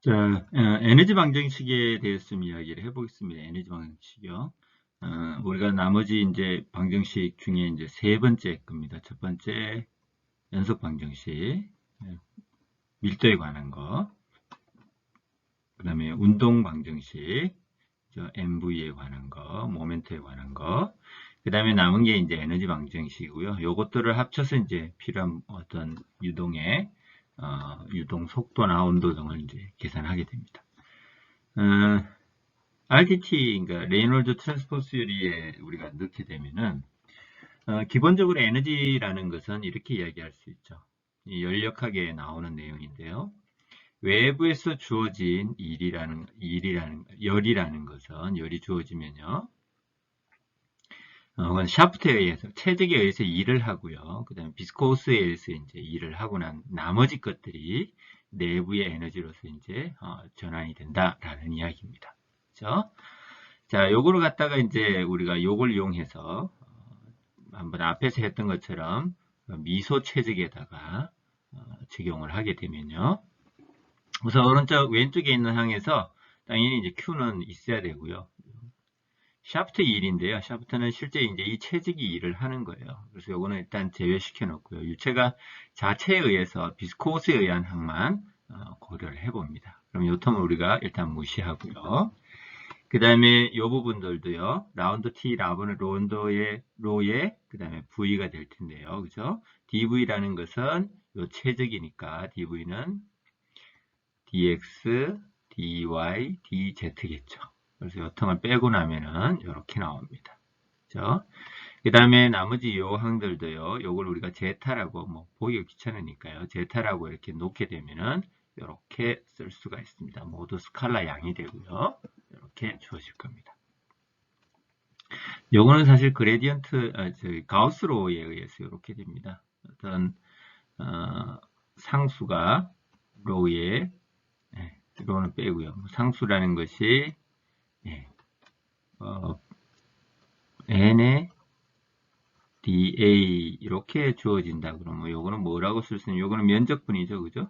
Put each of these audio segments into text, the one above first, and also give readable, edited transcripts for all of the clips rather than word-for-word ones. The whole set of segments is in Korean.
자, 에너지 방정식에 대해서 좀 이야기를 해보겠습니다. 에너지 방정식이요. 우리가 나머지 이제 방정식 중에 이제 세 번째 겁니다. 첫 번째 연속 방정식, 밀도에 관한 거. 그 다음에 운동 방정식, MV에 관한 거, 모멘트에 관한 거. 그 다음에 남은 게 이제 에너지 방정식이고요. 요것들을 합쳐서 이제 필요한 어떤 유동의 유동 속도나 온도 등을 이제 계산하게 됩니다. RTT, 그러니까 레이놀드 트랜스포스 유리에 우리가 넣게 되면은, 기본적으로 에너지라는 것은 이렇게 이야기할 수 있죠. 이 열역학에 나오는 내용인데요. 외부에서 주어진 열이라는 것은, 열이 주어지면요. 샤프트에 의해서, 체적에 의해서 일을 하고요. 그 다음에 비스코스에 의해서 이제 일을 하고 난 나머지 것들이 내부의 에너지로서 이제, 전환이 된다라는 이야기입니다. 그죠? 자, 요거를 갖다가 이제 우리가 요걸 이용해서 한번 앞에서 했던 것처럼 미소 체적에다가 적용을 하게 되면요. 우선 오른쪽 왼쪽에 있는 항에서 당연히 이제 Q는 있어야 되고요. 샤프트 1인데요. 샤프트는 실제 이제 이 체직이 일을 하는 거예요. 그래서 요거는 일단 제외시켜 놓고요. 유체가 자체에 의해서 비스코스에 의한 항만 고려를 해봅니다. 그럼 요 텀을 우리가 일단 무시하고요. 그 다음에 이 부분들도요. 라운드 T, 라브는 로의 그 다음에 V가 될 텐데요. 그죠? DV라는 것은 요 최적이니까 DV는 DX, DY, DZ겠죠. 그래서 요 텀을 빼고 나면은 이렇게 나옵니다. 그죠? 그 다음에 나머지 요 항들도요. 요걸 우리가 제타라고 뭐 보기가 귀찮으니까요. 제타라고 이렇게 놓게 되면은 이렇게 쓸 수가 있습니다. 모두 스칼라 양이 되고요. 이렇게 주어질 겁니다. 요거는 사실 그레디언트, 가우스로에 의해서 이렇게 됩니다. 어떤 상수가 로에 로는 빼고요. 상수라는 것이 n의 dA 이렇게 주어진다. 그러면 요거는 뭐라고 쓸 수 있는? 요거는 면적분이죠, 그죠?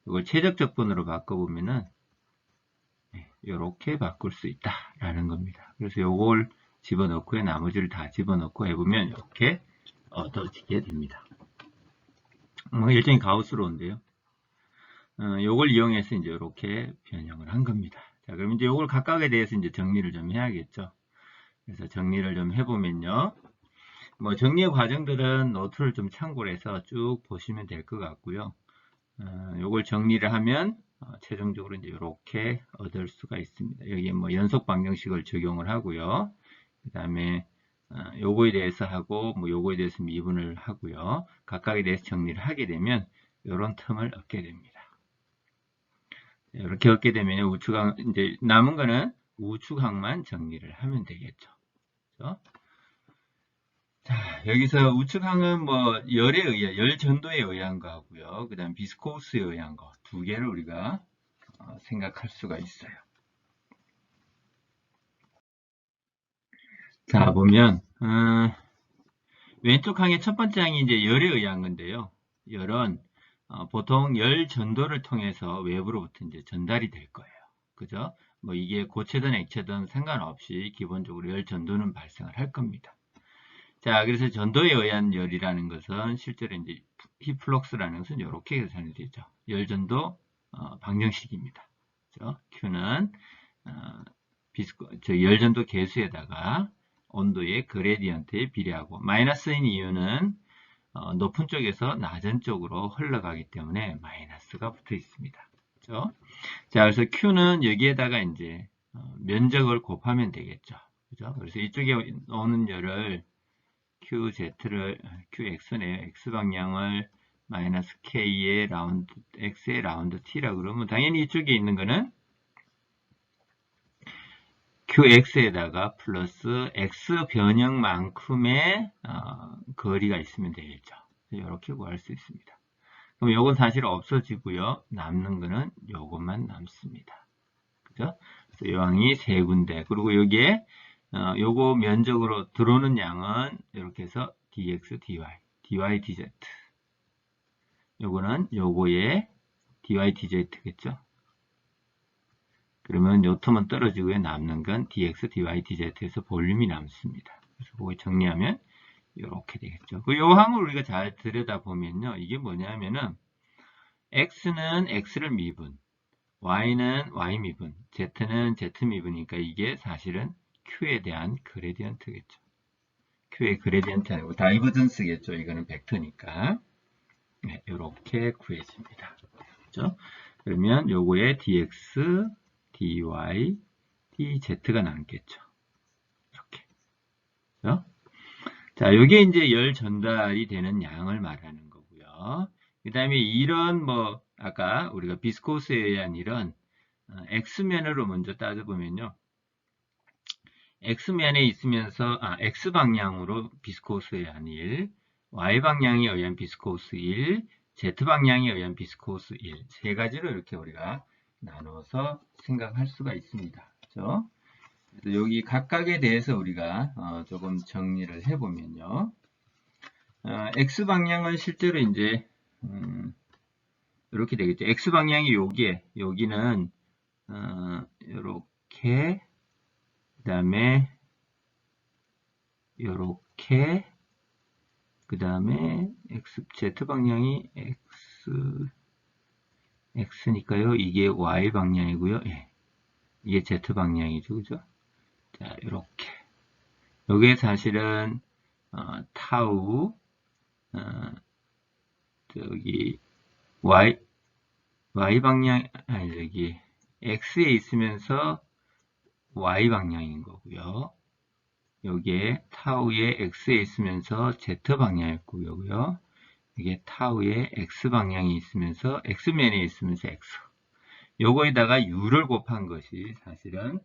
이걸 최적적분으로 바꿔보면은 이렇게 바꿀 수 있다라는 겁니다. 그래서 요걸 집어넣고요. 나머지를 다 집어넣고 해보면 이렇게 얻어지게 됩니다. 일종의 가우스로인데요. 요걸 이용해서 이제 이렇게 변형을 한 겁니다. 자, 그럼 이제 요걸 각각에 대해서 이제 정리를 좀 해야겠죠. 그래서 정리를 좀 해보면요. 뭐 정리의 과정들은 노트를 좀 참고를 해서 쭉 보시면 될 것 같고요. 요걸 정리를 하면 최종적으로 이제 이렇게 얻을 수가 있습니다. 여기에 뭐 연속 방정식을 적용을 하고요. 그 다음에 요거에 대해서 하고 뭐 요거에 대해서 미분을 하고요. 각각에 대해서 정리를 하게 되면 이런 텀을 얻게 됩니다. 이렇게 얻게 되면 우측항 이제 남은 거는 우측항만 정리를 하면 되겠죠. 그렇죠? 자, 여기서 우측항은 뭐 열에 의해 열 전도에 의한 거 하고요. 그다음 비스코스에 의한 거 두 개를 우리가 생각할 수가 있어요. 자, 보면 왼쪽 항의 첫 번째 항이 이제 열에 의한 건데요. 열은 보통 열 전도를 통해서 외부로부터 이제 전달이 될 거예요. 그죠? 뭐 이게 고체든 액체든 상관없이 기본적으로 열 전도는 발생을 할 겁니다. 자, 그래서 전도에 의한 열이라는 것은 실제로 이제 힙플럭스라는 것은 이렇게 계산이 되죠. 열전도 방정식입니다. 그렇죠? Q는 열전도 계수에다가 온도의 그레디언트에 비례하고 마이너스인 이유는 높은 쪽에서 낮은 쪽으로 흘러가기 때문에 마이너스가 붙어 있습니다. 그렇죠? 자, 그래서 Q는 여기에다가 이제 면적을 곱하면 되겠죠. 그죠? 그래서 이쪽에 오는 열을 QX네요. X방향을 마이너스 K의 라운드, X의 라운드 T라 그러면 당연히 이쪽에 있는 거는 QX에다가 플러스 X 변형만큼의 거리가 있으면 되겠죠. 이렇게 구할 수 있습니다. 그럼 요건 사실 없어지고요. 남는 거는 요것만 남습니다. 그죠? 그래서 요항이 세 군데. 그리고 여기에 요거 면적으로 들어오는 양은 이렇게 해서 dx, dy, dy, dz. 요거는 요거의 dy, dz겠죠? 그러면 요 텀은 떨어지고요. 남는 건 dx, dy, dz에서 볼륨이 남습니다. 그래서 그거 정리하면 이렇게 되겠죠. 요 항을 우리가 잘 들여다보면요. 이게 뭐냐면은 x는 x를 미분, y는 y 미분, z는 z 미분이니까 이게 사실은 q에 대한 그레디언트겠죠. q의 그레디언트 아니고 다이버전스겠죠. 이거는 벡터니까. 네, 이렇게 구해집니다. 그렇죠? 그러면 요거에 dx, dy, dz가 남겠죠. 이렇게. 그렇죠? 자, 요게 이제 열 전달이 되는 양을 말하는 거고요. 그 다음에 이런 아까 우리가 비스코스에 의한 이런 x면으로 먼저 따져보면요. x면에 있으면서 x방향으로 비스코스에 의한 1, y방향에 의한 비스코스 1, z방향에 의한 비스코스 1, 세 가지로 이렇게 우리가 나눠서 생각할 수가 있습니다. 그렇죠? 그래서 여기 각각에 대해서 우리가 조금 정리를 해보면요. x방향은 실제로 이제 이렇게 되겠죠. x방향이 여기는 이렇게 그 다음에 요렇게 그 다음에 z방향이 x니까요. 이게 y방향이고요. 예. 이게 z방향이죠. 그죠? 자, 요렇게. 요게 사실은 타우 저기 y방향 아니 저기 x에 있으면서 y방향인 거고요. 여기에 타우에 x에 있으면서 z방향이고요. 이게 타우에 x방향이 있으면서 x면에 있으면서 x. 요거에다가 u를 곱한 것이 사실은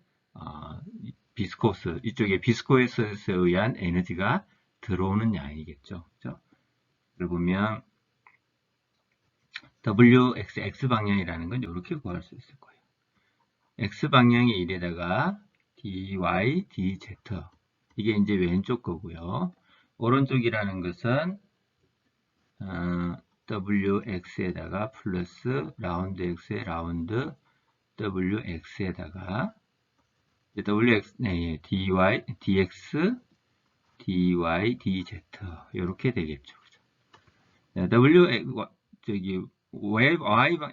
비스코스, 이쪽에 비스코스에 의한 에너지가 들어오는 양이겠죠. 그죠? 그걸 보면 wx, x방향이라는 건 이렇게 구할 수 있을 거예요. x방향의 1에다가 dy, dz. 이게 이제 왼쪽 거고요. 오른쪽이라는 것은 wx에다가 플러스 라운드 x에 라운드 wx에다가 wx, 네, dy, dx, dy, dz 이렇게 되겠죠.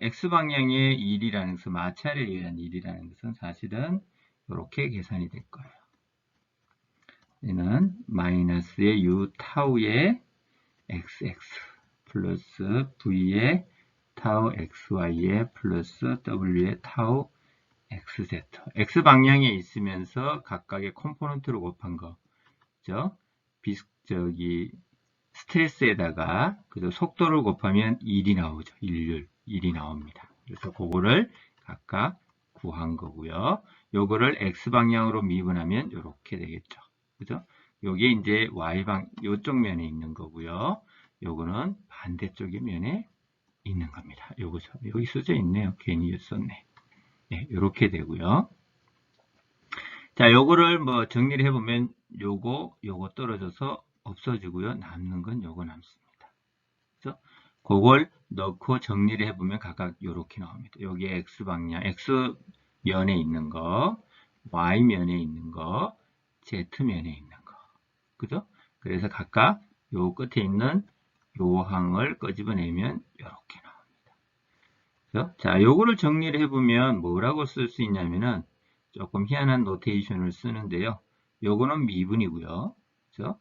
x방향의 1이라는 것은 마찰에 의한 1이라는 것은 사실은 이렇게 계산이 될 거예요. 얘는 마이너스의 u 타우의 xx 플러스 v의 타우 xy의 플러스 w의 타우 xz. x방향에 있으면서 각각의 컴포넌트로 곱한 거. 그죠? 스트레스에다가 그죠? 속도를 곱하면 1이 나오죠. 1이 나옵니다. 그래서 그거를 각각 구한 거고요. 요거를 x방향으로 미분하면 이렇게 되겠죠. 그죠? 요게 이제 요쪽 면에 있는 거고요. 요거는 반대쪽의 면에 있는 겁니다. 요거죠. 여기 써져 있네요. 괜히 썼네. 네, 요렇게 되고요. 자, 요거를 정리를 해보면 요거 떨어져서 없어지고요. 남는 건 요거 남습니다. 그래서 그걸 넣고 정리를 해보면 각각 요렇게 나옵니다. 여기에 x방향, x면에 있는 거, y면에 있는 거, z면에 있는 거. 그죠? 그래서 각각 요 끝에 있는 요 항을 끄집어내면 요렇게 나옵니다. 그죠? 자, 요거를 정리를 해보면 뭐라고 쓸 수 있냐면은 조금 희한한 노테이션을 쓰는데요. 요거는 미분이고요. 그죠?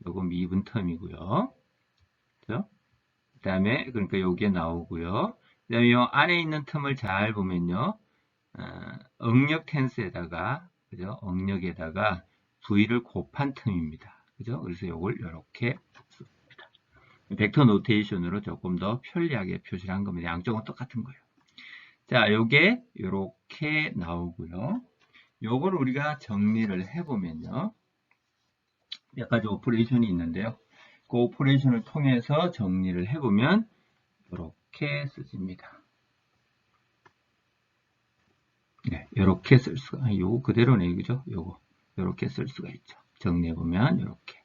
요거 미분 텀이고요. 그죠? 그 다음에 그러니까 여기에 나오고요. 그 다음에 이 안에 있는 텀을 잘 보면요. 응력 텐스에다가 그죠? 응력에다가 V를 곱한 텀입니다. 그죠? 그래서 이걸 이렇게 씁니다. 벡터 노테이션으로 조금 더 편리하게 표시를 한 겁니다. 양쪽은 똑같은 거예요. 자, 요게 이렇게 나오고요. 요걸 우리가 정리를 해보면요. 몇 가지 오퍼레이션이 있는데요. 그 오퍼레이션을 통해서 정리를 해보면 이렇게 쓰집니다. 네, 이렇게 쓸 수가, 요거 그대로네, 그죠? 요거, 이렇게 쓸 수가 있죠. 정리해보면, 이렇게.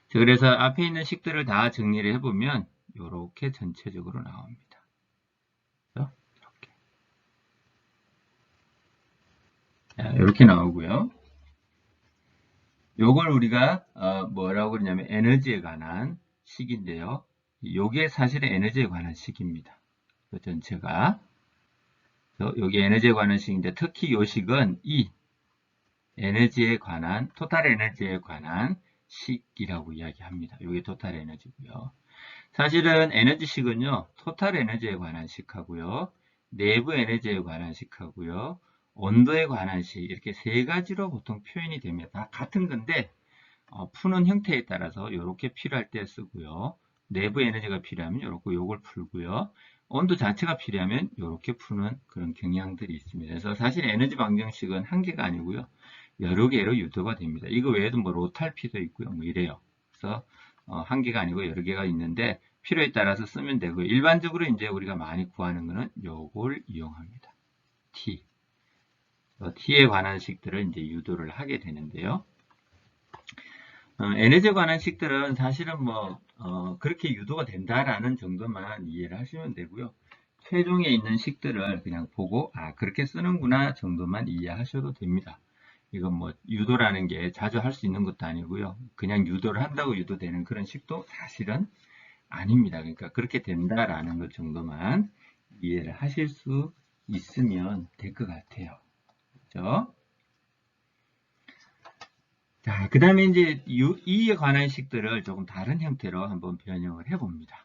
자, 그래서 앞에 있는 식들을 다 정리를 해보면, 이렇게 전체적으로 나옵니다. 그죠? 이렇게. 이렇게 나오고요. 요걸 우리가 뭐라고 그러냐면 에너지에 관한 식인데요. 요게 사실은 에너지에 관한 식입니다. 그 전체가. 여기 에너지에 관한 식인데 특히 요 식은 이 에너지에 관한 토탈 에너지에 관한 식이라고 이야기합니다. 요게 토탈 에너지고요. 사실은 에너지식은요. 토탈 에너지에 관한 식하고요. 내부 에너지에 관한 식하고요. 온도에 관한 식 이렇게 세 가지로 보통 표현이 됩니다. 다 같은 건데 푸는 형태에 따라서 이렇게 필요할 때 쓰고요. 내부 에너지가 필요하면 이렇게 요걸 풀고요. 온도 자체가 필요하면 이렇게 푸는 그런 경향들이 있습니다. 그래서 사실 에너지 방정식은 한 개가 아니고요. 여러 개로 유도가 됩니다. 이거 외에도 뭐 로탈피도 있고요. 뭐 이래요. 그래서 한 개가 아니고 여러 개가 있는데 필요에 따라서 쓰면 되고요. 일반적으로 이제 우리가 많이 구하는 거는 요걸 이용합니다. T. T에 관한 식들을 이제 유도를 하게 되는데요. 에너지에 관한 식들은 사실은 뭐 그렇게 유도가 된다라는 정도만 이해를 하시면 되고요. 최종에 있는 식들을 그냥 보고 그렇게 쓰는구나 정도만 이해하셔도 됩니다. 이건 뭐 유도라는 게 자주 할 수 있는 것도 아니고요. 그냥 유도를 한다고 유도되는 그런 식도 사실은 아닙니다. 그러니까 그렇게 된다라는 것 정도만 이해를 하실 수 있으면 될 것 같아요. 그렇죠? 자, 그 다음에 이제 이에 관한 식들을 조금 다른 형태로 한번 변형을 해봅니다.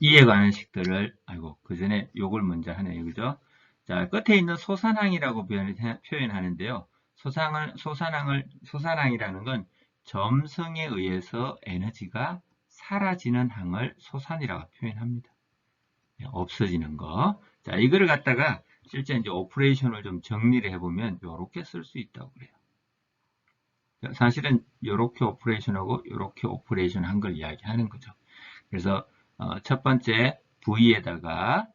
이에 관한 식들을, 그 전에 요걸 먼저 하네요. 그죠? 자, 끝에 있는 소산항이라고 표현하는데요. 소산항이라는 건 점성에 의해서 에너지가 사라지는 항을 소산이라고 표현합니다. 없어지는 거. 자, 이거를 갖다가 실제 이제 오퍼레이션을 좀 정리를 해보면 이렇게 쓸 수 있다고 그래요. 사실은 이렇게 오퍼레이션하고 이렇게 오퍼레이션 한 걸 이야기하는 거죠. 그래서 첫 번째 V에다가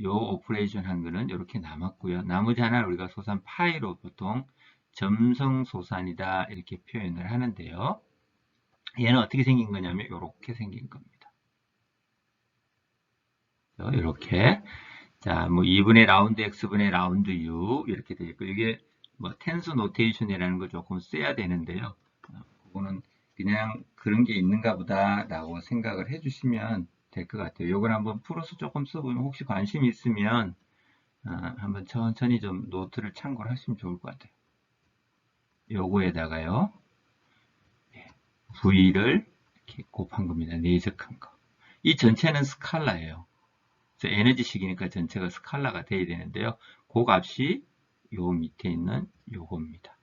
요 오퍼레이션 한 거는 이렇게 남았고요. 나머지 하나는 우리가 소산 파이로 보통 점성소산이다 이렇게 표현을 하는데요. 얘는 어떻게 생긴 거냐면 이렇게 생긴 겁니다. 이렇게 자, 뭐 2분의 라운드 x분의 라운드 u 이렇게 되어 있고 이게 뭐 텐스 노테이션이라는 걸 조금 써야 되는데요. 그거는 그냥 그런 게 있는가 보다라고 생각을 해주시면 될 것 같아요. 요걸 한번 풀어서 조금 써보면 혹시 관심 있으면 한번 천천히 좀 노트를 참고를 하시면 좋을 것 같아요. 요거에다가요. V를 이렇게 곱한 겁니다. 내적한 거. 이 전체는 스칼라예요. 그래서 에너지식이니까 전체가 스칼라가 돼야 되는데요. 그 값이 요 밑에 있는 요겁니다.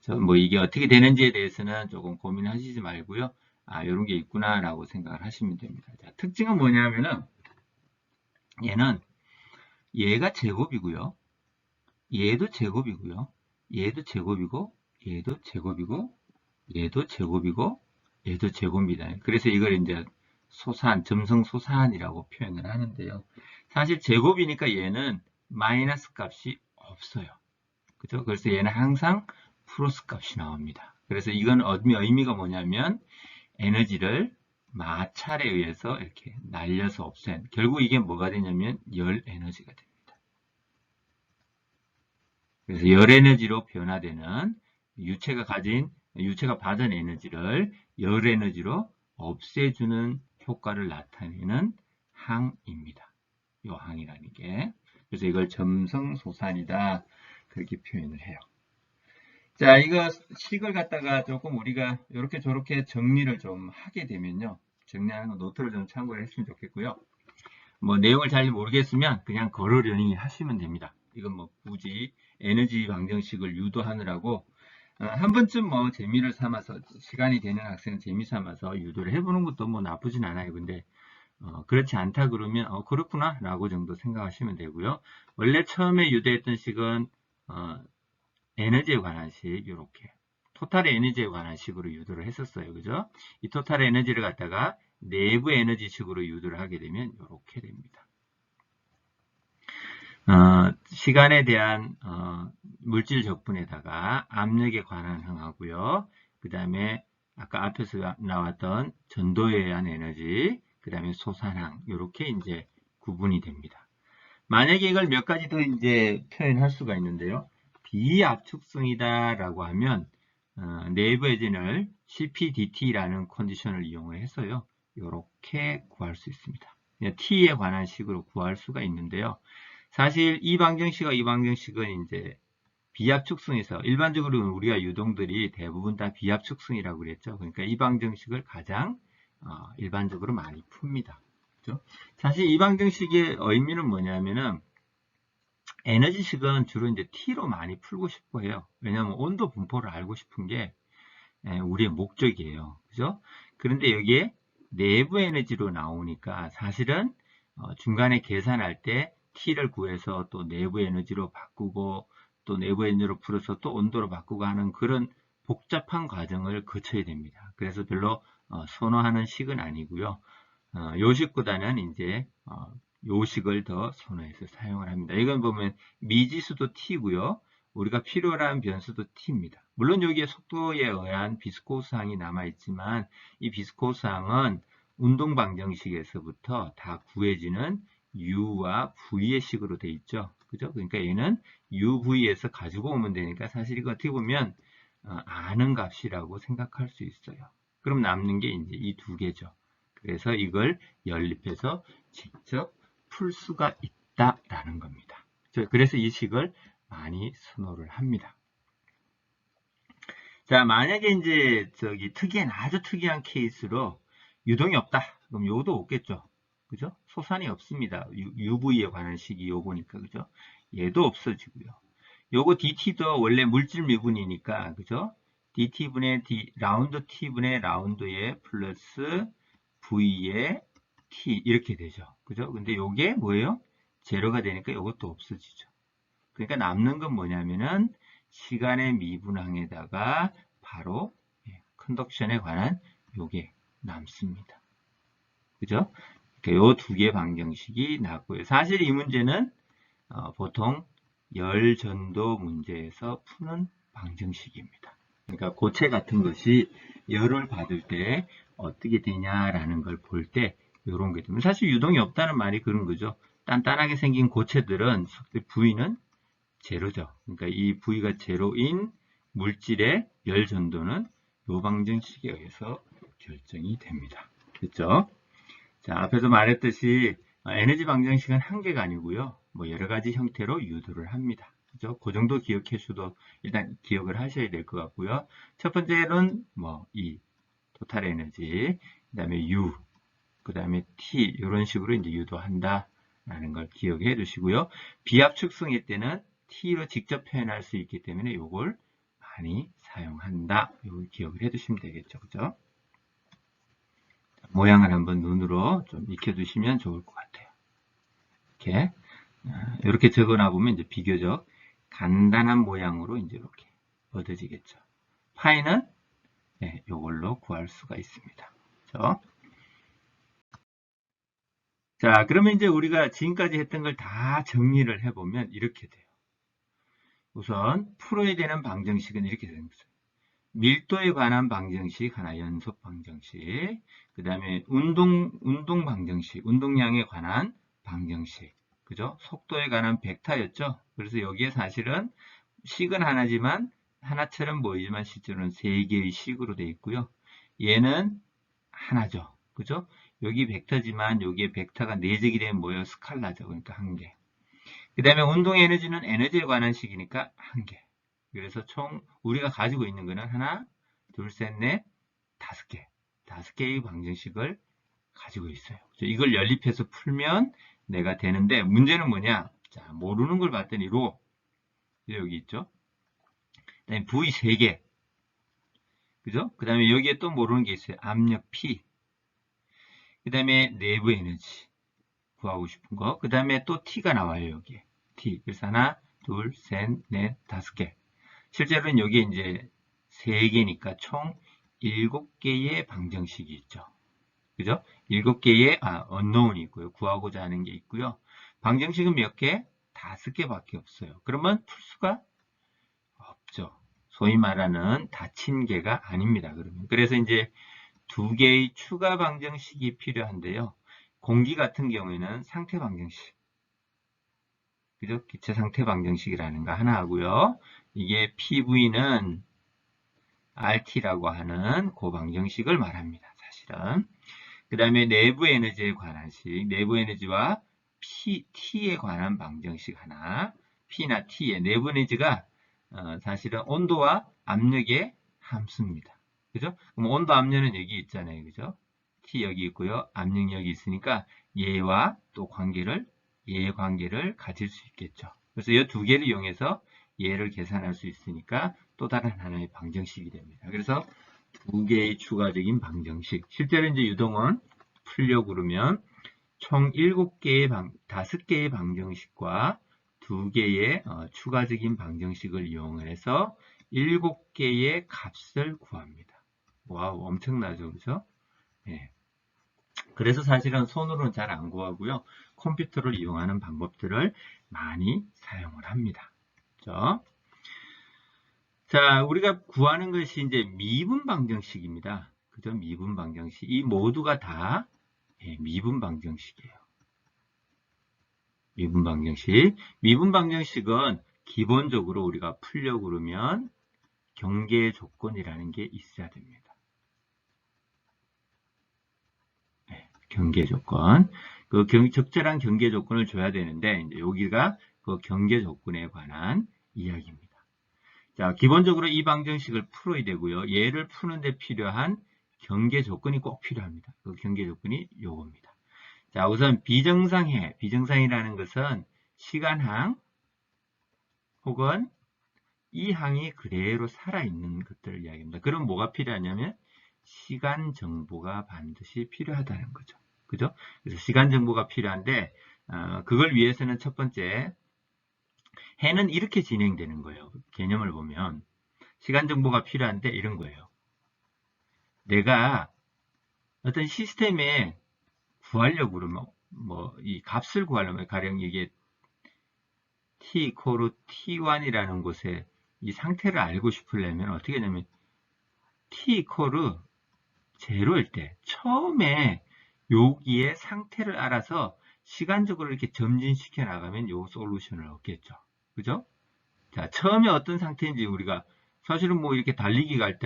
그래서 뭐 이게 어떻게 되는지에 대해서는 조금 고민하시지 말고요. 이런 게 있구나라고 생각을 하시면 됩니다. 자, 특징은 뭐냐면은 얘는 얘가 제곱이고요. 얘도 제곱이고요. 얘도 제곱이고 얘도 제곱이고 얘도 제곱이고 얘도 제곱입니다. 그래서 이걸 이제 소산, 점성소산이라고 표현을 하는데요. 사실 제곱이니까 얘는 마이너스 값이 없어요. 그죠? 그래서 얘는 항상 플러스 값이 나옵니다. 그래서 이건 의미가 뭐냐면 에너지를 마찰에 의해서 이렇게 날려서 없앤 결국 이게 뭐가 되냐면 열 에너지가 됩니다. 그래서 열 에너지로 변화되는 유체가 받은 에너지를 열 에너지로 없애주는 효과를 나타내는 항입니다. 이 항이라는 게. 그래서 이걸 점성소산이다. 그렇게 표현을 해요. 자, 이거 식을 갖다가 조금 우리가 이렇게 저렇게 정리를 좀 하게 되면요. 정리하는 거 노트를 좀 참고를 했으면 좋겠고요. 뭐 내용을 잘 모르겠으면 그냥 걸어려니 하시면 됩니다. 이건 뭐 굳이 에너지 방정식을 유도하느라고 한 번쯤 뭐 재미를 삼아서 시간이 되는 학생은 재미 삼아서 유도를 해보는 것도 뭐 나쁘진 않아요. 근데 그렇지 않다 그러면 그렇구나 라고 정도 생각하시면 되고요. 원래 처음에 유도했던 식은 에너지에 관한 식 이렇게 토탈 에너지에 관한 식으로 유도를 했었어요. 그죠? 이 토탈 에너지를 갖다가 내부 에너지 식으로 유도를 하게 되면 이렇게 됩니다. 시간에 대한 물질 적분에다가 압력에 관한 항하고요. 그 다음에 아까 앞에서 나왔던 전도에 의한 에너지, 그 다음에 소산항 이렇게 이제 구분이 됩니다. 만약에 이걸 몇 가지 더 이제 표현할 수가 있는데요. 비압축성이다라고 하면 내부 에너지를 CPDT라는 컨디션을 이용해서요. 이렇게 구할 수 있습니다. T에 관한 식으로 구할 수가 있는데요. 사실 이 방정식과 이 방정식은 이제 비압축성에서 일반적으로 우리가 유동들이 대부분 다 비압축성이라고 그랬죠. 그러니까 이 방정식을 가장 일반적으로 많이 풉니다. 그렇죠? 사실 이 방정식의 의미는 뭐냐면은 에너지식은 주로 이제 T로 많이 풀고 싶어 해요. 왜냐하면 온도 분포를 알고 싶은 게 우리의 목적이에요. 그죠? 그런데 여기에 내부 에너지로 나오니까 사실은 중간에 계산할 때 T를 구해서 또 내부 에너지로 바꾸고 또 내부 에너지로 풀어서 또 온도로 바꾸고 하는 그런 복잡한 과정을 거쳐야 됩니다. 그래서 별로 선호하는 식은 아니고요. 요식보다는 이제 요식을 더 선호해서 사용을 합니다. 이건 보면 미지수도 T고요. 우리가 필요로 한 변수도 T입니다. 물론 여기에 속도에 의한 비스코스항이 남아있지만 이 비스코스항은 운동 방정식에서부터 다 구해지는 U와 V의 식으로 되어 있죠. 그죠? 그러니까 얘는 UV에서 가지고 오면 되니까 사실 이거 어떻게 보면 아는 값이라고 생각할 수 있어요. 그럼 남는 게 이제 이 두 개죠. 그래서 이걸 연립해서 직접 풀 수가 있다라는 겁니다. 그래서 이 식을 많이 선호를 합니다. 자, 만약에 이제 특이한 아주 특이한 케이스로 유동이 없다. 그럼 요도 없겠죠. 그죠? 소산이 없습니다. UV에 관한 식이 요거니까 그죠? 얘도 없어지고요. 요거 DT도 원래 물질 미분이니까 그죠? DT분의 라운드 T분의 라운드에 플러스 V의 T 이렇게 되죠. 그죠? 근데 요게 뭐예요? 제로가 되니까 요것도 없어지죠. 그러니까 남는 건 뭐냐면은 시간의 미분항에다가 바로 컨덕션에 관한 요게 남습니다. 그죠? 요 두 개 방정식이 나왔고요. 사실 이 문제는 보통 열전도 문제에서 푸는 방정식입니다. 그러니까 고체 같은 것이 열을 받을 때 어떻게 되냐라는 걸 볼 때 이런 게 되면 사실 유동이 없다는 말이 그런 거죠. 단단하게 생긴 고체들은 V는 제로죠. 그러니까 이 V가 제로인 물질의 열 전도는 요 방정식에 의해서 결정이 됩니다. 됐죠? 자, 앞에서 말했듯이 에너지 방정식은 한 개가 아니고요. 뭐 여러 가지 형태로 유도를 합니다. 그죠? 그 정도 기억해 주도 일단 기억을 하셔야 될 것 같고요. 첫 번째는 뭐 이 토탈 에너지, 그다음에 U, 그다음에 T 이런 식으로 이제 유도한다라는 걸 기억해 두시고요. 비압축성일 때는 T로 직접 표현할 수 있기 때문에 이걸 많이 사용한다. 이걸 기억을 해 두시면 되겠죠. 그죠? 모양을 한번 눈으로 좀 익혀두시면 좋을 것 같아요. 이렇게 적어놔 보면 이제 비교적 간단한 모양으로 이제 이렇게 얻어지겠죠. 파이는 이걸로 구할 수가 있습니다. 그렇죠? 자, 그러면 이제 우리가 지금까지 했던 걸 다 정리를 해보면 이렇게 돼요. 우선 풀어야 되는 방정식은 이렇게 되는 거죠. 밀도에 관한 방정식 하나, 연속 방정식. 그 다음에 운동 방정식, 운동량에 관한 방정식. 그죠? 속도에 관한 벡터였죠? 그래서 여기에 사실은 식은 하나지만, 하나처럼 보이지만 실제로는 세 개의 식으로 되어 있고요. 얘는 하나죠. 그죠? 여기 벡터지만 여기에 벡터가 내적이 되면 뭐예요? 스칼라죠. 그러니까 한 개. 그 다음에 운동 에너지는 에너지에 관한 식이니까 한 개. 그래서 총 우리가 가지고 있는 거는 하나, 둘, 셋, 넷, 다섯 개. 다섯 개의 방정식을 가지고 있어요. 이걸 연립해서 풀면 내가 되는데 문제는 뭐냐? 자, 모르는 걸 봤더니 로 여기 있죠. 그다음에 V 3개. 그죠? 그 다음에 여기에 또 모르는 게 있어요. 압력 P. 그 다음에 내부 에너지 구하고 싶은 거. 그 다음에 또 T가 나와요. 여기에. T. 그래서 하나, 둘, 셋, 넷, 다섯 개. 실제로는 여기에 이제 3개니까 총 7개의 방정식이 있죠. 그죠? 7개의 unknown이 있고요. 구하고자 하는 게 있고요. 방정식은 몇 개? 5개밖에 없어요. 그러면 풀 수가 없죠. 소위 말하는 닫힌 개가 아닙니다. 그러면 그래서 이제 2개의 추가 방정식이 필요한데요. 공기 같은 경우에는 상태 방정식. 그죠? 기체 상태 방정식이라는 거 하나 하고요. 이게 PV는 RT라고 하는 그 방정식을 말합니다. 사실은. 그 다음에 내부 에너지에 관한 식, 내부 에너지와 T에 관한 방정식 하나, P나 T의 내부 에너지가 사실은 온도와 압력의 함수입니다. 그죠? 그럼 온도 압력은 여기 있잖아요. 그죠? T 여기 있고요. 압력 여기 있으니까 얘와 또 얘의 관계를 가질 수 있겠죠. 그래서 이 두 개를 이용해서 얘를 계산할 수 있으니까 또 다른 하나의 방정식이 됩니다. 그래서 두 개의 추가적인 방정식. 실제로 이제 유동은 풀려고 그러면 총 5개의 방정식과 2개의 추가적인 방정식을 이용해서 7개의 값을 구합니다. 와우, 엄청나죠, 그죠? 예. 그래서 사실은 손으로는 잘 안 구하고요. 컴퓨터를 이용하는 방법들을 많이 사용을 합니다. 그죠? 자, 우리가 구하는 것이 이제 미분 방정식입니다. 그죠? 미분 방정식. 이 모두가 다 미분 방정식이에요. 미분 방정식. 미분 방정식은 기본적으로 우리가 풀려고 그러면 경계 조건이라는 게 있어야 됩니다. 네, 경계 조건. 그 적절한 경계 조건을 줘야 되는데, 이제 여기가 그 경계 조건에 관한 이야기입니다. 자, 기본적으로 이 방정식을 풀어야 되고요. 얘를 푸는데 필요한 경계 조건이 꼭 필요합니다. 그 경계 조건이 요겁니다. 자, 우선 비정상해. 비정상이라는 것은 시간항 혹은 이 항이 그대로 살아있는 것들을 이야기합니다. 그럼 뭐가 필요하냐면 시간 정보가 반드시 필요하다는 거죠. 그죠? 그래서 시간 정보가 필요한데 그걸 위해서는 첫 번째 해는 이렇게 진행되는 거예요. 개념을 보면 시간 정보가 필요한데 이런 거예요. 내가 어떤 시스템에 구하려고 그러면 이 값을 구하려면 가령 이게 t 이코르 t1이라는 곳에 이 상태를 알고 싶으려면 어떻게 하냐면 t 이코르 0일 때 처음에 여기에 상태를 알아서 시간적으로 이렇게 점진시켜 나가면 요 솔루션을 얻겠죠. 그죠? 자, 처음에 어떤 상태인지 우리가 사실은 뭐 이렇게 달리기 갈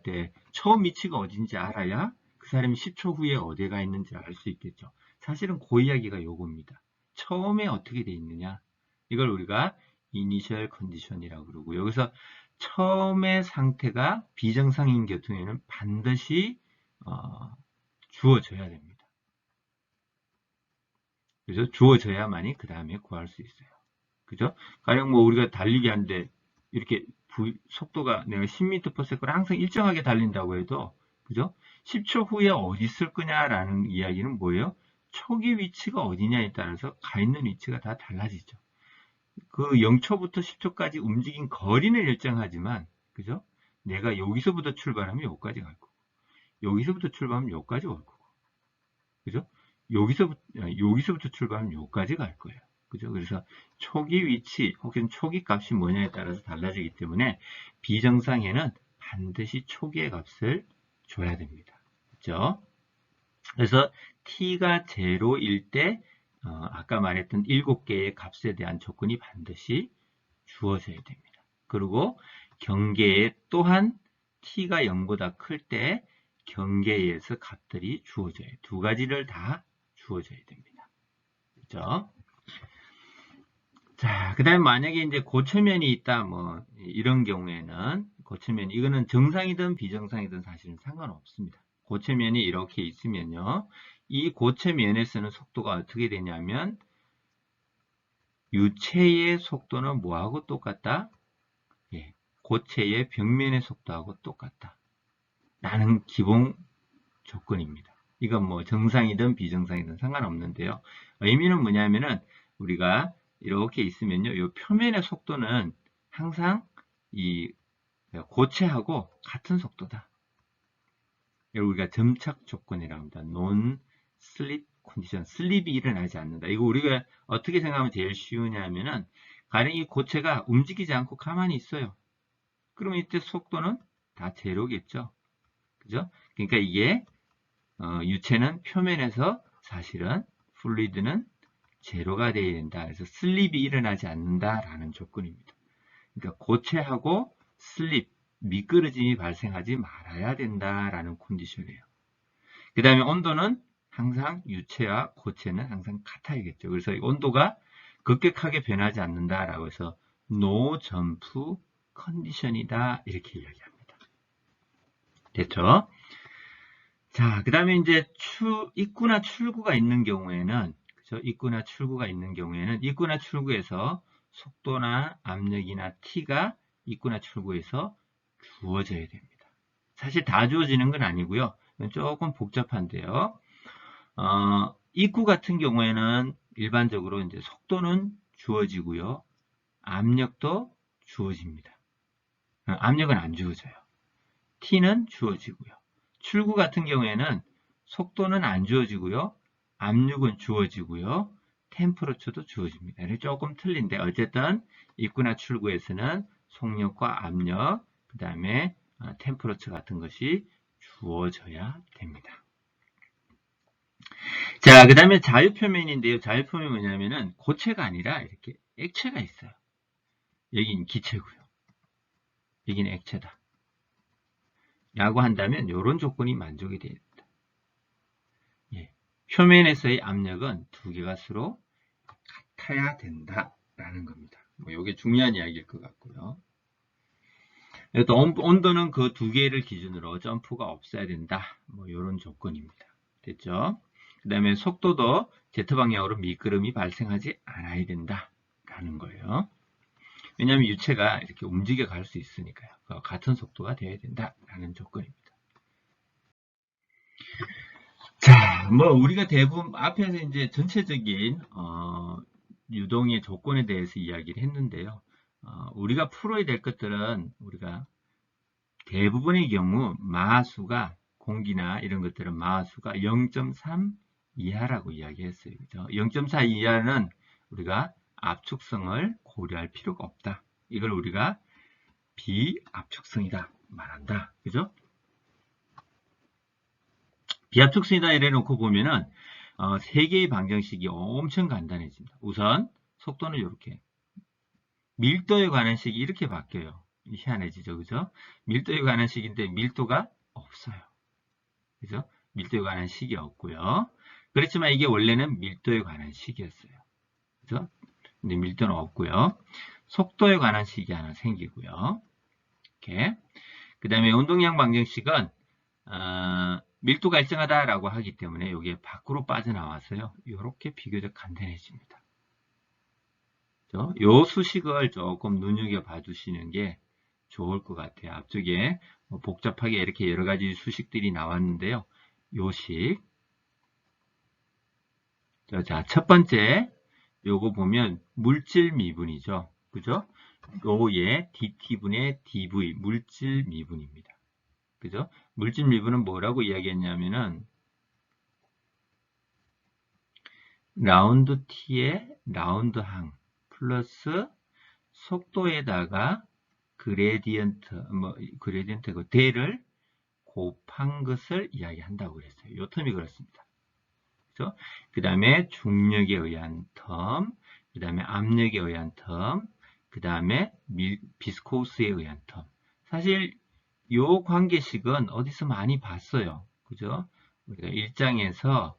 때 처음 위치가 어딘지 알아야 그 사람이 10초 후에 어디가 있는지 알 수 있겠죠. 사실은 그 이야기가 요겁니다. 처음에 어떻게 돼 있느냐. 이걸 우리가 이니셜 컨디션이라고 그러고 여기서 처음의 상태가 비정상인 경우에는 반드시 주어져야 됩니다. 그죠? 주어져야만이 그 다음에 구할 수 있어요. 그죠? 가령 뭐 우리가 달리기 하는데 이렇게 속도가 내가 10m/s를 항상 일정하게 달린다고 해도 그죠? 10초 후에 어디 있을 거냐라는 이야기는 뭐예요? 초기 위치가 어디냐에 따라서 가 있는 위치가 다 달라지죠. 그 0초부터 10초까지 움직인 거리는 일정하지만 그죠? 내가 여기서부터 출발하면 여기까지 갈 거고 여기서부터 출발하면 여기까지 올 거고 그죠? 여기서부터 출발하면 여기까지 갈 거예요. 그죠? 그래서 초기 위치 혹은 초기 값이 뭐냐에 따라서 달라지기 때문에 비정상에는 반드시 초기의 값을 줘야 됩니다. 그죠? 그래서 t가 0일 때 아까 말했던 7개의 값에 대한 조건이 반드시 주어져야 됩니다. 그리고 경계에 또한 t가 0보다 클 때 경계에서 값들이 주어져요. 두 가지를 다 주어져야 됩니다. 그죠? 자, 그 다음에 만약에 이제 고체면이 있다, 뭐, 이런 경우에는, 이거는 정상이든 비정상이든 사실은 상관없습니다. 고체면이 이렇게 있으면요, 이 고체면에서는 속도가 어떻게 되냐면, 유체의 속도는 뭐하고 똑같다? 예, 고체의 벽면의 속도하고 똑같다. 라는 기본 조건입니다. 이건 뭐 정상이든 비정상이든 상관없는데요. 의미는 뭐냐면은 우리가 이렇게 있으면요. 이 표면의 속도는 항상 이 고체하고 같은 속도다. 이걸 우리가 점착 조건이라고 합니다. 논 슬립 컨디션. 슬립이 일어나지 않는다. 이거 우리가 어떻게 생각하면 제일 쉬우냐면은 가령 이 고체가 움직이지 않고 가만히 있어요. 그러면 이때 속도는 다 제로겠죠. 그죠? 그러니까 이게 유체는 표면에서 사실은 플루이드는 제로가 되어야 된다. 그래서 슬립이 일어나지 않는다라는 조건입니다. 그러니까 고체하고 슬립, 미끄러짐이 발생하지 말아야 된다라는 컨디션이에요. 그 다음에 온도는 항상 유체와 고체는 항상 같아야겠죠. 그래서 온도가 급격하게 변하지 않는다라고 해서 노 점프 컨디션이다 이렇게 이야기합니다. 됐죠? 자, 그 다음에 이제 입구나 출구가 있는 경우에는, 그죠? 입구나 출구가 있는 경우에는 입구나 출구에서 속도나 압력이나 T가 입구나 출구에서 주어져야 됩니다. 사실 다 주어지는 건 아니고요. 조금 복잡한데요. 입구 같은 경우에는 일반적으로 이제 속도는 주어지고요. 압력도 주어집니다. 압력은 안 주어져요. T는 주어지고요. 출구 같은 경우에는 속도는 안 주어지고요. 압력은 주어지고요. 템퍼러처도 주어집니다. 조금 틀린데 어쨌든 입구나 출구에서는 속력과 압력, 그 다음에 템퍼러처 같은 것이 주어져야 됩니다. 자, 그 다음에 자유표면인데요. 자유표면이 뭐냐면은 고체가 아니라 이렇게 액체가 있어요. 여긴 기체고요. 여기는 액체다. 라고 한다면 이런 조건이 만족이 됩니다. 예. 표면에서의 압력은 두 개가 서로 같아야 된다라는 겁니다. 이게 중요한 이야기일 것 같고요. 또 온도는 그 두 개를 기준으로 점프가 없어야 된다. 이런 조건입니다. 됐죠? 그 다음에 속도도 Z방향으로 미끄럼이 발생하지 않아야 된다라는 거예요. 왜냐하면 유체가 이렇게 움직여 갈 수 있으니까요. 같은 속도가 되어야 된다라는 조건입니다. 자, 우리가 대부분 앞에서 이제 전체적인 유동의 조건에 대해서 이야기를 했는데요. 우리가 풀어야 될 것들은 우리가 대부분의 경우 마하수가 공기나 이런 것들은 마하수가 0.3 이하라고 이야기했어요. 그죠? 0.4 이하는 우리가 압축성을 고려할 필요가 없다. 이걸 우리가 비압축성이다 말한다. 그죠? 비압축성이다 이래 놓고 보면은 세 개의 방정식이 엄청 간단해집니다. 우선 속도는 이렇게 밀도에 관한 식이 이렇게 바뀌어요. 희한해지죠, 그죠? 밀도에 관한 식인데 밀도가 없어요. 그죠? 밀도에 관한 식이 없고요. 그렇지만 이게 원래는 밀도에 관한 식이었어요. 그죠? 근데 밀도는 없고요. 속도에 관한 식이 하나 생기고요. 이렇게. 그 다음에 운동량 방정식은 밀도가 일정하다라고 하기 때문에 이게 밖으로 빠져나와서요. 이렇게 비교적 간단해집니다. 이 수식을 조금 눈여겨봐 주시는 게 좋을 것 같아요. 앞쪽에 복잡하게 이렇게 여러 가지 수식들이 나왔는데요. 요식. 자, 첫 번째, 요거 보면 물질 미분이죠. 그죠? 요의 dt분의 dv, 물질 미분입니다. 그죠? 물질 미분은 뭐라고 이야기했냐면은, 라운드 t의 라운드 항, 플러스 속도에다가 그레디언트고 대를 곱한 것을 이야기한다고 그랬어요. 요 텀이 그렇습니다. 그죠? 그 다음에 중력에 의한 텀, 그 다음에 압력에 의한 텀, 그 다음에 비스코스에 의한 텀. 사실 요 관계식은 어디서 많이 봤어요. 그죠? 우리가 일장에서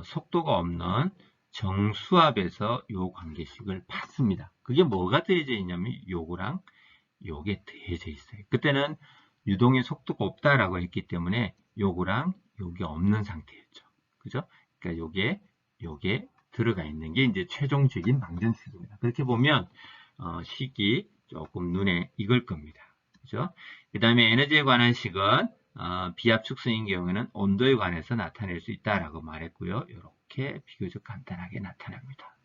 속도가 없는 정수압에서 요 관계식을 봤습니다. 그게 뭐가 더해져 있냐면 요거랑 요게 더해져 있어요. 그때는 유동의 속도가 없다라고 했기 때문에 요거랑 요게 없는 상태였죠. 그죠? 그러니까 요게 들어가 있는 게 이제 최종적인 방정식입니다. 그렇게 보면 식이 조금 눈에 익을 겁니다. 그죠? 그 다음에 에너지에 관한 식은 비압축성인 경우에는 온도에 관해서 나타낼 수 있다라고 말했고요. 이렇게 비교적 간단하게 나타납니다.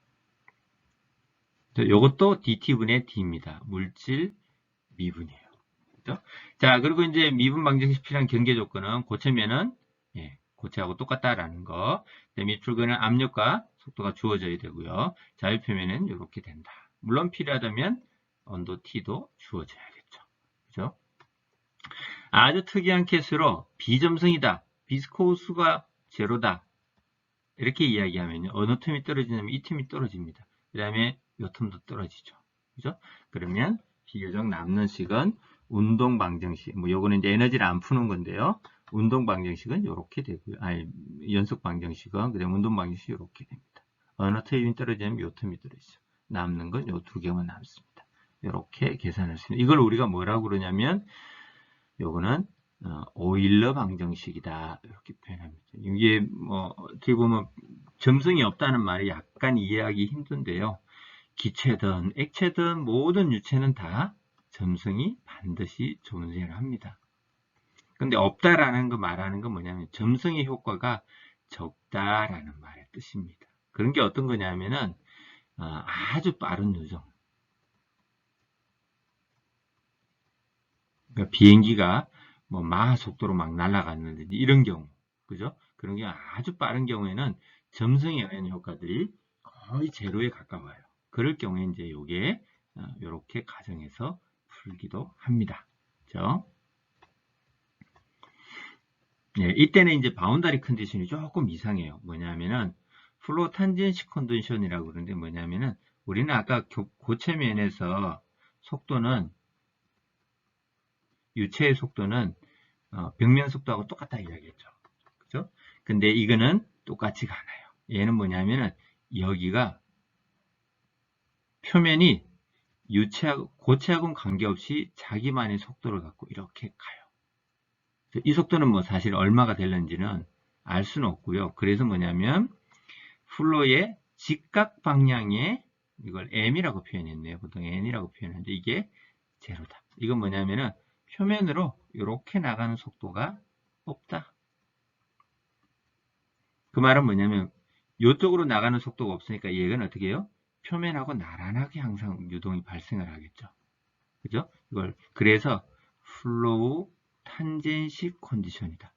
이것도 dt분의 d입니다. 물질 미분이에요. 그죠? 자, 그리고 이제 미분 방정식 필요한 경계 조건은 고체면은 고체하고 똑같다라는 거. 밑줄근은 압력과 속도가 주어져야 되고요. 자유표면은 이렇게 된다. 물론 필요하다면 온도 T도 주어져야겠죠. 그죠? 아주 특이한 케이스로 비점성이다. 비스코스가 제로다. 이렇게 이야기하면요. 어느 틈이 떨어지냐면 이 틈이 떨어집니다. 그 다음에 이 틈도 떨어지죠. 그죠? 그러면 비교적 남는 식은 운동 방정식. 뭐 요거는 이제 에너지를 안 푸는 건데요. 운동 방정식은 이렇게 되고요. 아니, 연속 방정식은 그다음 운동 방정식이 이렇게 됩니다. 어느 틈이 떨어지냐면 요 틈이 떨어지죠. 남는 건 요 두 개만 남습니다. 이렇게 계산할 수 있는. 이걸 우리가 뭐라고 그러냐면 요거는 오일러 방정식이다 이렇게 표현합니다. 이게 뭐 어떻게 보면 점성이 없다는 말이 약간 이해하기 힘든데요. 기체든 액체든 모든 유체는 다 점성이 반드시 존재를 합니다. 근데 없다라는 거 말하는 건 뭐냐면 점성의 효과가 적다라는 말의 뜻입니다. 그런 게 어떤 거냐면은 아주 빠른 요정. 그러니까 비행기가 뭐 마하 속도로 막 날아갔는데 이런 경우, 그죠? 그런 게 아주 빠른 경우에는 점성에 의한 효과들이 거의 제로에 가까워요. 그럴 경우에 이제 요게 이렇게 가정해서 풀기도 합니다. 그죠? 예, 이때는 이제 바운다리 컨디션이 조금 이상해요. 뭐냐면은 플로우 탄젠시 컨디션이라고 그러는데 뭐냐면은 우리는 아까 고체면에서 속도는 유체의 속도는 벽면 속도하고 똑같다 이야기했죠. 그죠? 근데 이거는 똑같지가 않아요. 얘는 뭐냐면은 여기가 표면이 유체하고 고체하고는 관계없이 자기만의 속도를 갖고 이렇게 가요. 이 속도는 뭐 사실 얼마가 될는지는 알 수는 없고요. 그래서 뭐냐면 플로의 직각 방향에 이걸 m이라고 표현했네요. 보통 n이라고 표현하는데 이게 제로다. 이건 뭐냐면은 표면으로 이렇게 나가는 속도가 없다. 그 말은 뭐냐면 이쪽으로 나가는 속도가 없으니까 얘는 어떻게 해요? 표면하고 나란하게 항상 유동이 발생을 하겠죠. 그죠? 이걸 그래서 플로우 탄젠시 컨디션이다.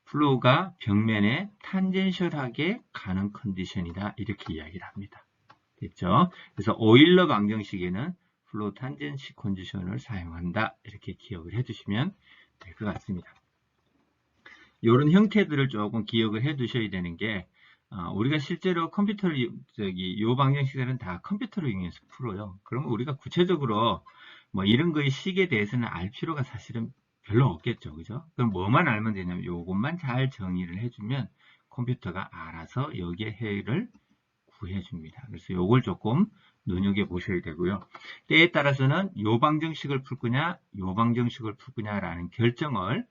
플로우가 벽면에 탄젠셜하게 가는 컨디션이다. 이렇게 이야기를 합니다. 됐죠? 그래서 오일러 방정식에는 플로우 탄젠시 컨디션을 사용한다. 이렇게 기억을 해두시면 될 것 같습니다. 이런 형태들을 조금 기억을 해 두셔야 되는 게 우리가 실제로 컴퓨터를 요 방정식들은 다 컴퓨터를 이용해서 풀어요. 그러면 우리가 구체적으로 뭐 이런 거의 식에 대해서는 알 필요가 사실은 별로 없겠죠. 그죠? 그럼 뭐만 알면 되냐면 요것만 잘 정의를 해주면 컴퓨터가 알아서 여기에 해를 구해줍니다. 그래서 요걸 조금 눈여겨보셔야 되고요. 때에 따라서는 요 방정식을 풀 거냐, 요 방정식을 풀 거냐라는 결정을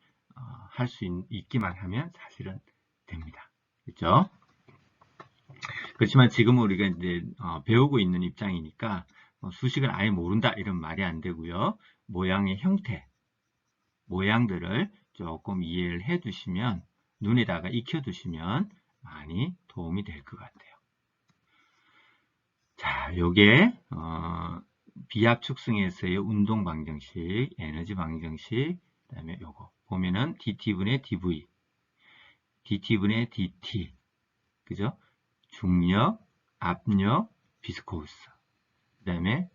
할 수 있기만 하면 사실은 됩니다. 그렇죠? 그렇지만 지금은 우리가 이제 배우고 있는 입장이니까 수식을 아예 모른다 이런 말이 안 되고요. 모양의 형태, 모양들을 조금 이해를 해 두시면 눈에다가 익혀 두시면 많이 도움이 될 것 같아요. 자, 요게 비압축성에서의 운동 방정식, 에너지 방정식, 그 다음에 요거 보면은 dt분의 dv, dt분의 dt, 그죠? 중력, 압력, 비스코스, 그 다음에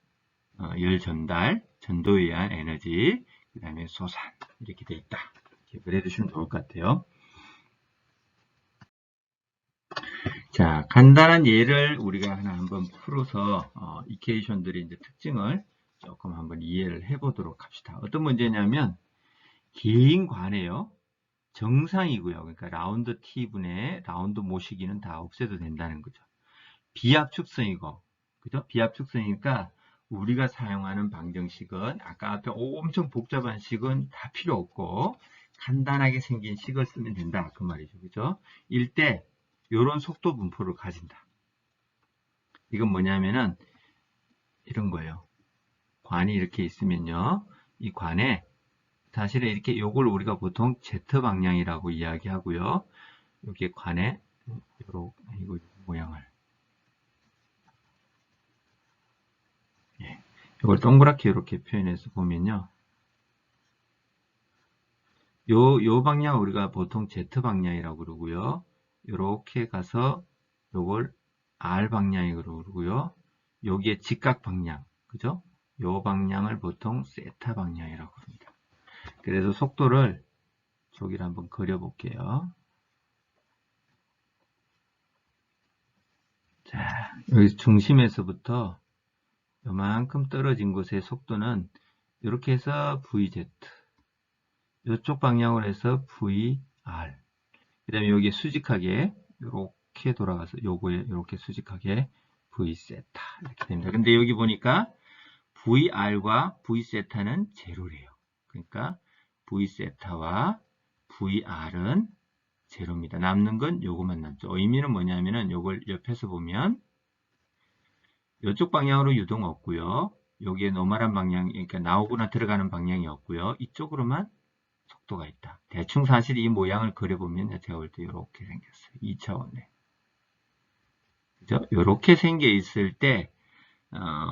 열 전달, 전도에 의한 에너지, 그 다음에 소산 이렇게 돼 있다. 기억을 해두시면 좋을 것 같아요. 자, 간단한 예를 우리가 하나 한번 풀어서 이퀘이션들의 이제 특징을 조금 한번 이해를 해보도록 합시다. 어떤 문제냐면 긴 관에요. 정상이고요. 그러니까 라운드 T분의 라운드 모시기는 다 없애도 된다는 거죠. 비압축성이고, 그죠? 비압축성이니까 우리가 사용하는 방정식은 아까 앞에 엄청 복잡한 식은 다 필요 없고 간단하게 생긴 식을 쓰면 된다. 그 말이죠. 그죠? 일대 이런 속도 분포를 가진다. 이건 뭐냐면은 이런 거예요. 관이 이렇게 있으면요. 이 관에 사실은 이렇게 요걸 우리가 보통 Z 방향이라고 이야기하고요. 여기에 관에 요런 이거 모양을 이걸 동그랗게 이렇게 표현해서 보면요. 요 방향 우리가 보통 Z 방향이라고 그러고요. 이렇게 가서 요걸 R 방향이라고 그러고요. 여기에 직각 방향, 그죠? 요 방향을 보통 세타 방향이라고 합니다. 그래서 속도를 저기를 한번 그려볼게요. 여기 중심에서부터 요만큼 떨어진 곳의 속도는 이렇게 해서 VZ, 이쪽 방향으로 해서 VR, 그 다음에 여기 수직하게 이렇게 돌아가서 요거에 이렇게 수직하게 V세타 이렇게 됩니다. 근데 여기 보니까 VR과 V세타는 제로래요. 그러니까 V세타와 VR은 제로입니다. 남는 건 요거만 남죠. 의미는 뭐냐면은 요걸 옆에서 보면 이쪽 방향으로 유동 없고요. 여기에 노멀한 방향, 그러니까 나오거나 들어가는 방향이 없고요. 이쪽으로만 속도가 있다. 대충 사실 이 모양을 그려보면 제가 볼 때 이렇게 생겼어요. 2차원에. 그죠? 이렇게 생겨 있을 때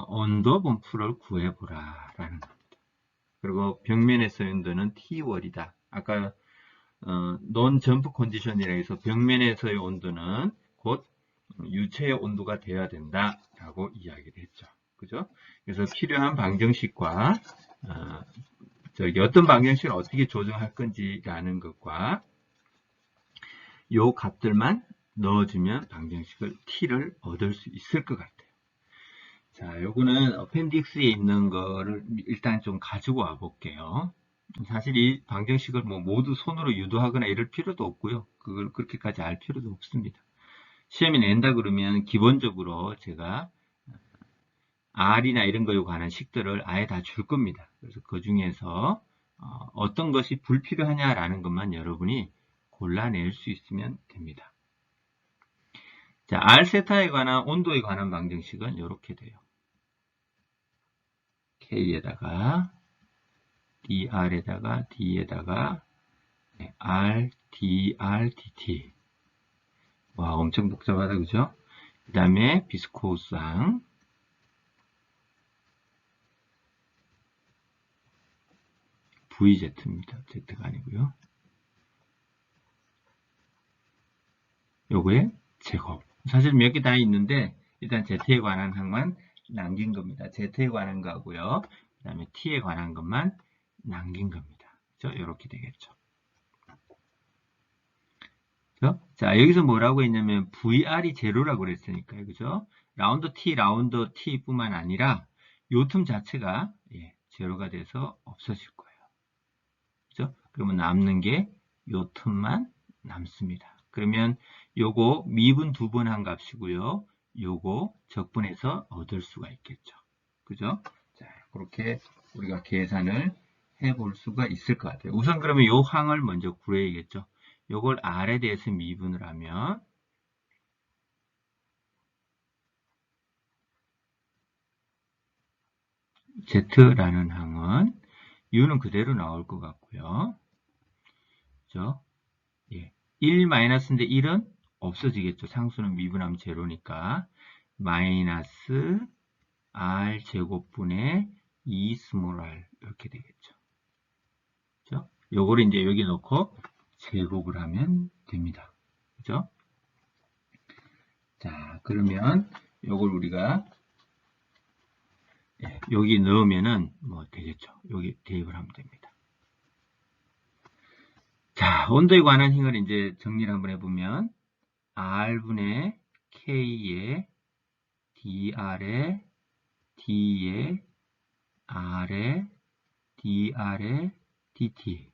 온도 분포를 구해보라 라는 겁니다. 그리고 벽면에서의 온도는 T월이다. 아까 논 점프 컨디션이라 해서 벽면에서의 온도는 곧 유체의 온도가 되어야 된다 라고 이야기를 했죠. 그죠? 그래서 필요한 방정식과 어떤 방정식을 어떻게 조정할 건지라는 것과 요 값들만 넣어주면 방정식을 T를 얻을 수 있을 것 같아요. 자, 요거는 어펜딕스에 있는 거를 일단 좀 가지고 와 볼게요. 사실 이 방정식을 뭐 모두 손으로 유도하거나 이럴 필요도 없고요. 그걸 그렇게까지 알 필요도 없습니다. 시험에 낸다 그러면 기본적으로 제가 R이나 이런 거에 관한 식들을 아예 다 줄 겁니다. 그래서 그 중에서 어떤 것이 불필요하냐라는 것만 여러분이 골라낼 수 있으면 됩니다. 자, R세타에 관한 온도에 관한 방정식은 이렇게 돼요. K에다가 dr에다가 d에다가 R, dr, dt. 와, 엄청 복잡하다, 그죠? 그 다음에 비스코스항, VZ입니다. Z가 아니고요. 요거의 제곱. 사실 몇 개 다 있는데 일단 Z에 관한 항만 남긴 겁니다. Z에 관한 거고요. 그 다음에 T에 관한 것만 남긴 겁니다. 그죠? 이렇게 되겠죠. 그죠? 자, 여기서 뭐라고 했냐면 VR이 제로라고 그랬으니까요. 그죠? 라운드 T 뿐만 아니라 요 틈 자체가 제로가 돼서 없어질 거예요. 그죠? 그러면 남는 게 요 틈만 남습니다. 그러면 요거 미분 두 번 한 값이고요. 요거 적분해서 얻을 수가 있겠죠. 그죠? 자, 그렇게 우리가 계산을 해볼 수가 있을 것 같아요. 우선 그러면 요 항을 먼저 구해야겠죠. 요걸 R에 대해서 미분을 하면 Z라는 항은 U는 그대로 나올 것 같고요. 그죠? 예. 1-인데 1은 없어지겠죠. 상수는 미분하면 제로니까. 마이너스 R 제곱분의 2 스몰 r 이렇게 되겠죠. 그죠? 요거를 이제 여기 넣고 제곱을 하면 됩니다. 그죠? 자, 그러면 요걸 우리가 여기 넣으면은 뭐 되겠죠. 여기 대입을 하면 됩니다. 자, 온도에 관한 힘을 이제 정리를 한번 해보면 R분의 K의 dr에 d에 r에 dr에 dt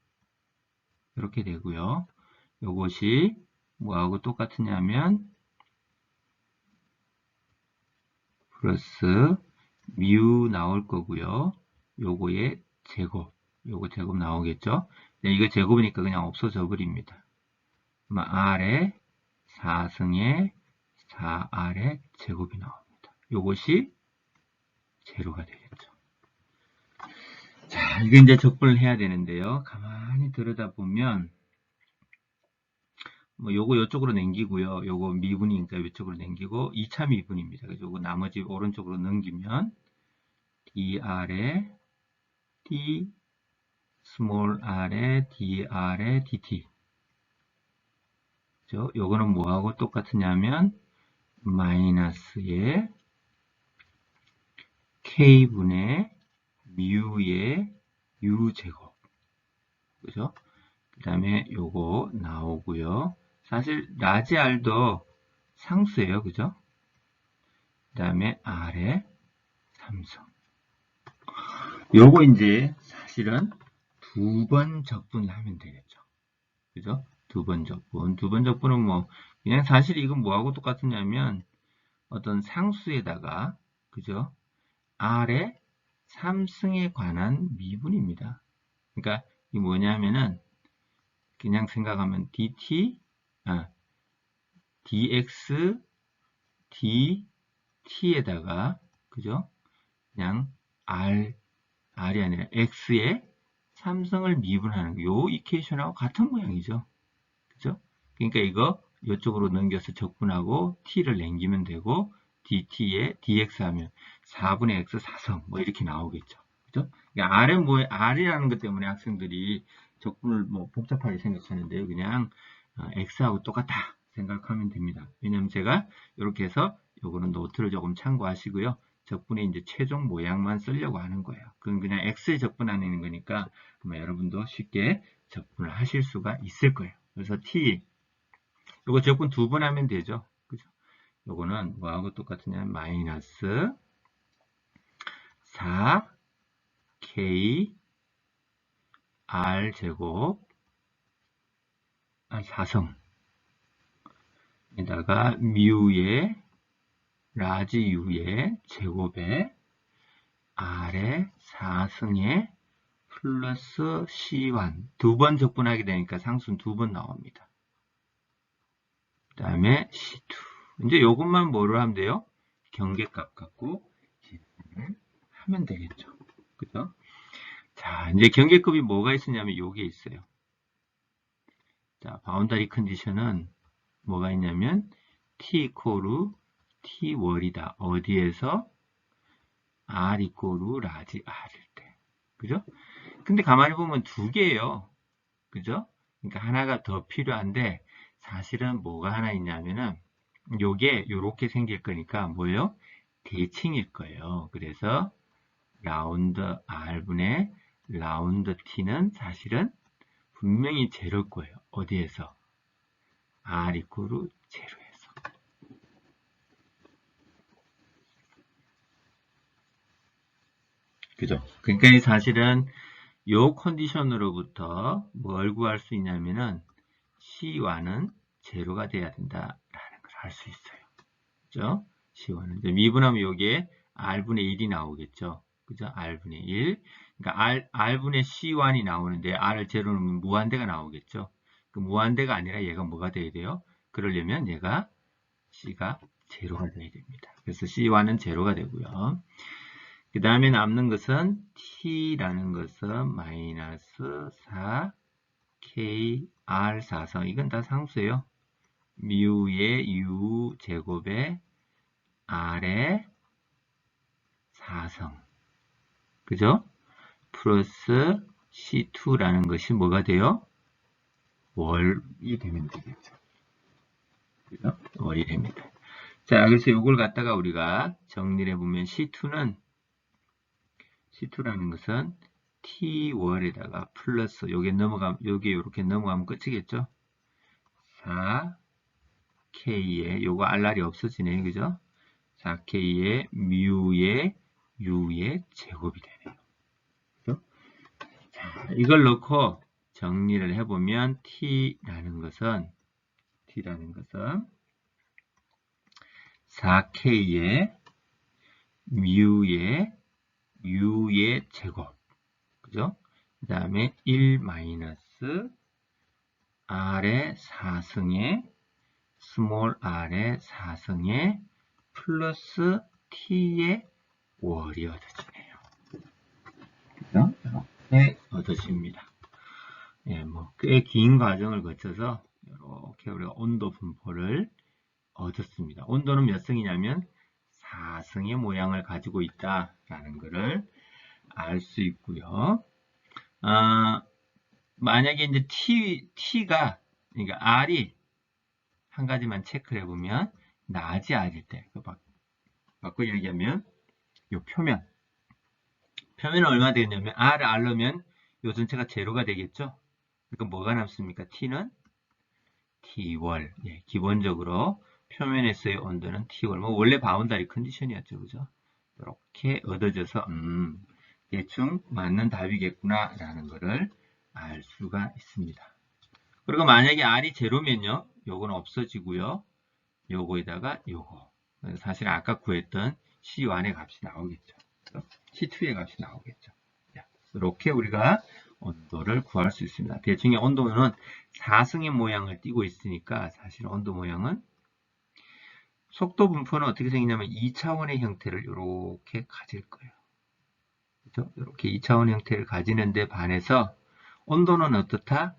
이렇게 되고요. 이것이 뭐하고 똑같으냐면 플러스 뮤 나올 거고요. 요거의 제곱, 요거 제곱 나오겠죠. 네, 이거 제곱이니까 그냥 없어져 버립니다. r에 4승에 4r의 제곱이 나옵니다. 요것이 제로가 되겠죠. 자, 이거 이제 적분을 해야 되는데요. 가만히 들여다보면 뭐 요거 요쪽으로 남기고요. 요거 미분이니까 이쪽으로 남기고 2차 미분입니다. 그래서 요거 나머지 오른쪽으로 넘기면 dr에 d 스몰 r에 dr에 dt 그죠? 요거는 뭐하고 똑같으냐면 마이너스의 k분의 뮤의 u제곱 그죠? 그 다음에 요거 나오고요. 사실 라지 R도 상수예요. 그죠? 그 다음에 R에 삼성. 요거 이제 사실은 두 번 적분을 하면 되겠죠. 그죠? 두 번 적분. 두 번 적분은 뭐, 그냥 사실 이건 뭐하고 똑같으냐면, 어떤 상수에다가, 그죠? R의 삼승에 관한 미분입니다. 그러니까, 이 뭐냐면은, 그냥 생각하면 dx, dt에다가, 그죠? 그냥 r이 아니라 x에 삼성을 미분하는 요 이퀘이션하고 같은 모양이죠. 그죠? 그러니까 이거 이쪽으로 넘겨서 적분하고 t를 남기면 되고 dt에 dx 하면 4분의 x 4성 뭐 이렇게 나오겠죠. 그죠? 그러니까 r은 뭐 r이라는 것 때문에 학생들이 적분을 뭐 복잡하게 생각하는데요. 그냥 x하고 똑같다 생각하면 됩니다. 왜냐면 제가 이렇게 해서 요거는 노트를 조금 참고하시고요. 적분의 이제 최종 모양만 쓰려고 하는 거예요. 그건 그냥 x에 적분하는 거니까 여러분도 쉽게 적분을 하실 수가 있을 거예요. 그래서 t 요거 적분 두 번 하면 되죠. 그죠? 요거는 뭐하고 똑같으냐? 마이너스 4k r 제곱 4성 에다가 뮤의 라지 u의 제곱에 r의 4승에 플러스 C1 두 번 적분하게 되니까 상수는 두 번 나옵니다. 그 다음에 C2 이제 요것만 뭐로 하면 돼요? 경계값 갖고 계산을 하면 되겠죠. 그죠? 자, 이제 경계급이 뭐가 있으냐면 요게 있어요. 자, 바운더리 컨디션은 뭐가 있냐면 t 이코르 t 월이다. 어디에서 r 이코르 라지 r일 때. 그죠? 근데 가만히 보면 두 개예요. 그죠? 그러니까 하나가 더 필요한데 사실은 뭐가 하나 있냐면은 요게 요렇게 생길 거니까 뭐예요? 대칭일 거예요. 그래서 라운드 R분의 라운드 T는 사실은 분명히 제로일 거예요. 어디에서? R 이코르 제로에서. 그죠? 그러니까 사실은 요 컨디션으로부터 뭘 구할 수 있냐면은 C1은 제로가 돼야 된다라는 걸 알 수 있어요. 그죠? C1은. 이제 미분하면 여기에 R분의 1이 나오겠죠. 그죠? R분의 1. 그러니까 R분의 C1이 나오는데 R을 제로 넣으면 무한대가 나오겠죠. 그 무한대가 아니라 얘가 뭐가 돼야 돼요? 그러려면 얘가 C가 제로가 돼야 됩니다. 그래서 C1은 제로가 되고요. 그 다음에 남는 것은 T라는 것은 마이너스 4K R4성. 이건 다 상수예요. 뮤의 U 제곱에 R의 4성. 그죠? 플러스 C2라는 것이 뭐가 돼요? 월이 되면 되겠죠. 그죠? 월이 됩니다. 자, 그래서 이걸 갖다가 우리가 정리를 해보면 C2라는 것은 T월에다가 플러스, 요게 이렇게 넘어가면 끝이겠죠? 4K에, 요거 알랄이 없어지네, 그죠? 4K에 뮤의 U의 제곱이 되네요. 그죠? 자, 이걸 넣고 정리를 해보면 T라는 것은 4K의 뮤의 U의 제곱. 그죠? 그 다음에 1 마이너스 R의 4승에 스몰 r의 4승에 플러스 t의 월이 얻어지네요. 그죠? 이렇게 얻어집니다. 예, 뭐, 꽤 긴 과정을 거쳐서 이렇게 우리가 온도 분포를 얻었습니다. 온도는 몇 승이냐면 4승의 모양을 가지고 있다라는 것을 알 수 있고요. 만약에 이제 T가, 그러니까 R이 한 가지만 체크를 해보면, 낮이 R일 때, 바꿔 얘기하면, 요 표면은 얼마 되냐면, R을 R로면 요 전체가 제로가 되겠죠? 그러니까 뭐가 남습니까? T는 T월. 예, 기본적으로 표면에서의 온도는 T 뭐 원래 바운다리 컨디션이었죠. 그죠? 이렇게 얻어져서 대충 맞는 답이겠구나 라는 거를 알 수가 있습니다. 그리고 만약에 R이 제로면요, 요거는 없어지고요, 요거에다가 요거. 사실 아까 구했던 C1의 값이 나오겠죠. C2의 값이 나오겠죠. 이렇게 우리가 온도를 구할 수 있습니다. 대충의 온도는 4승의 모양을 띠고 있으니까 사실 온도 모양은 속도 분포는 어떻게 생기냐면 2차원의 형태를 이렇게 가질 거예요. 그렇죠? 이렇게 2차원 형태를 가지는데 반해서 온도는 어떻다?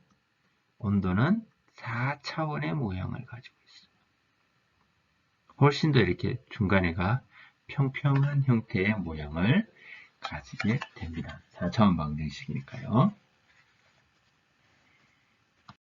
온도는 4차원의 모양을 가지고 있어요. 훨씬 더 이렇게 중간에가 평평한 형태의 모양을 가지게 됩니다. 4차원 방정식이니까요.